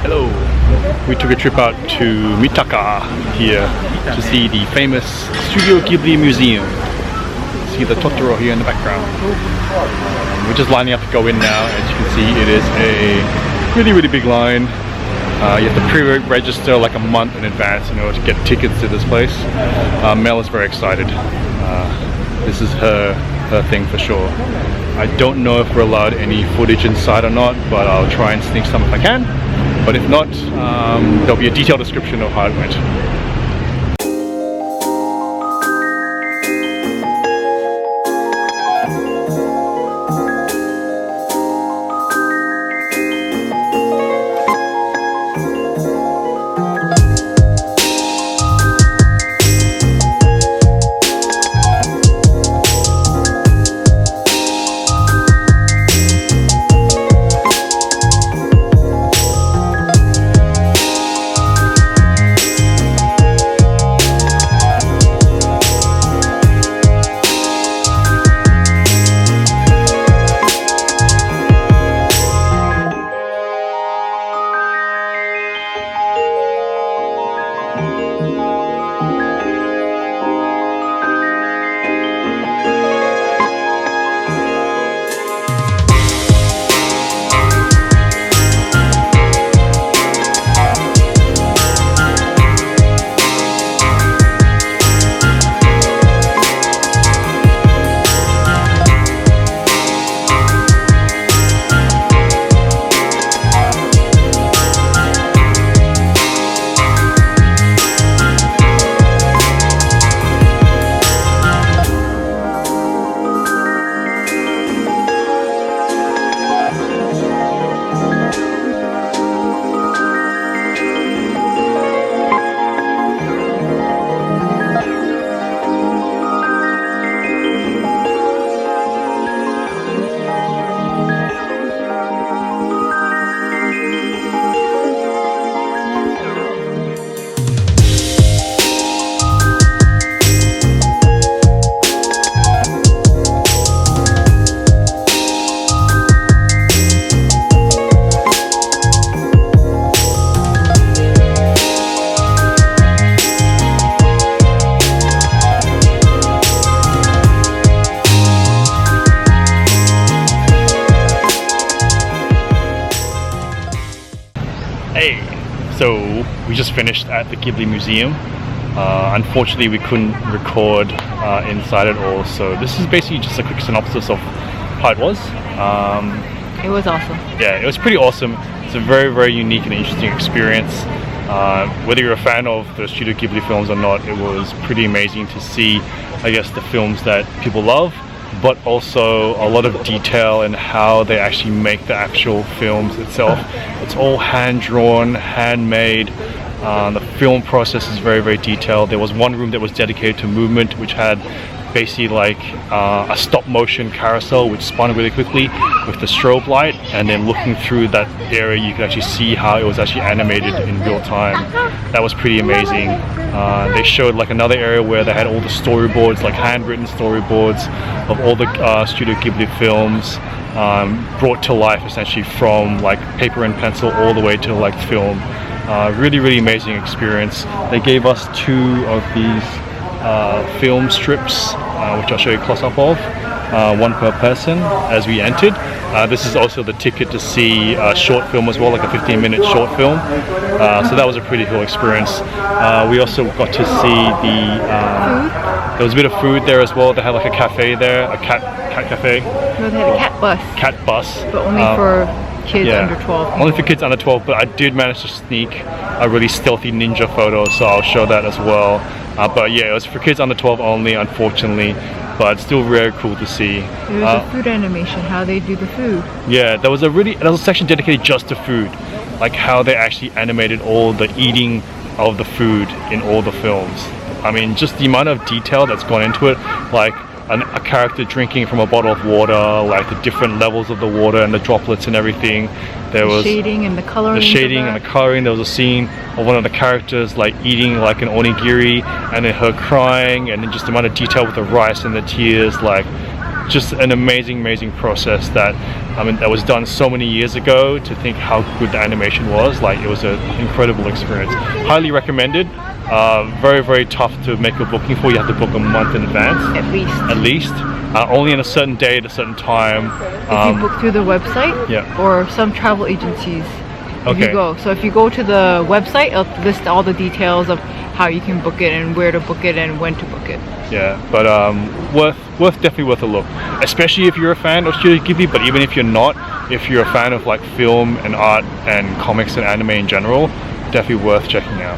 Hello! We took a trip out to Mitaka here to see the famous Studio Ghibli Museum. See the Totoro here in the background. We're just lining up to go in now. As you can see, it is a really big line. You have to pre-register like a month in advance in order to get tickets to this place. Mel is very excited. This is her thing for sure. I don't know if we're allowed any footage inside or not, but I'll try and sneak some if I can. But if not, there'll be a detailed description of how it went. Hey, so we just finished at the Ghibli Museum. Unfortunately, we couldn't record inside it all, so this is basically just a quick synopsis of how it was. It was awesome. Yeah, it was pretty awesome. It's a very unique and interesting experience. Whether you're a fan of the Studio Ghibli films or not, it was pretty amazing to see, I guess, the films that people love, but also a lot of detail in how they actually make the actual films itself. It's all hand-drawn, handmade. The film process is very detailed. There was one room that was dedicated to movement, which had basically like a stop-motion carousel which spun really quickly with the strobe light, and then looking through that area you could actually see how it was actually animated in real time. That was pretty amazing. They showed like another area where they had all the storyboards, like handwritten storyboards of all the Studio Ghibli films, brought to life essentially from like paper and pencil all the way to like film. Really amazing experience. They gave us 2 of these film strips, which I'll show you a close-up of, one per person as we entered. This is also the ticket to see a short film as well, like a 15-minute short film. So that was a pretty cool experience. We also got to see there was a bit of food there as well. They had like a cafe there, a cat cafe. No, they had a cat bus. Cat bus. But only for kids under 12. Only for kids under 12, but I did manage to sneak a really stealthy ninja photo, so I'll show that as well. But yeah, it was for kids under 12 only, unfortunately, but it's still very cool to see. There was a food animation, how they do the food. Yeah, there was a section dedicated just to food, like how they actually animated all the eating of the food in all the films. I mean, just the amount of detail that's gone into it, like a character drinking from a bottle of water, like the different levels of the water and the droplets and everything. There was the shading and the coloring. The shading and the coloring. There was a scene of one of the characters like eating like an onigiri, and then her crying, and then just the amount of detail with the rice and the tears. Like, just an amazing process that that was done so many years ago. To think how good the animation was, like, it was an incredible experience. Highly recommended. Very tough to make a booking for. You have to book a month in advance. At least. Only on a certain day at a certain time. If you book through the website, or some travel agencies. If you go. So if you go to the website, it'll list all the details of how you can book it and where to book it and when to book it. Yeah, but definitely worth a look, especially if you're a fan of Studio Ghibli. But even if you're not, if you're a fan of like film and art and comics and anime in general, definitely worth checking out.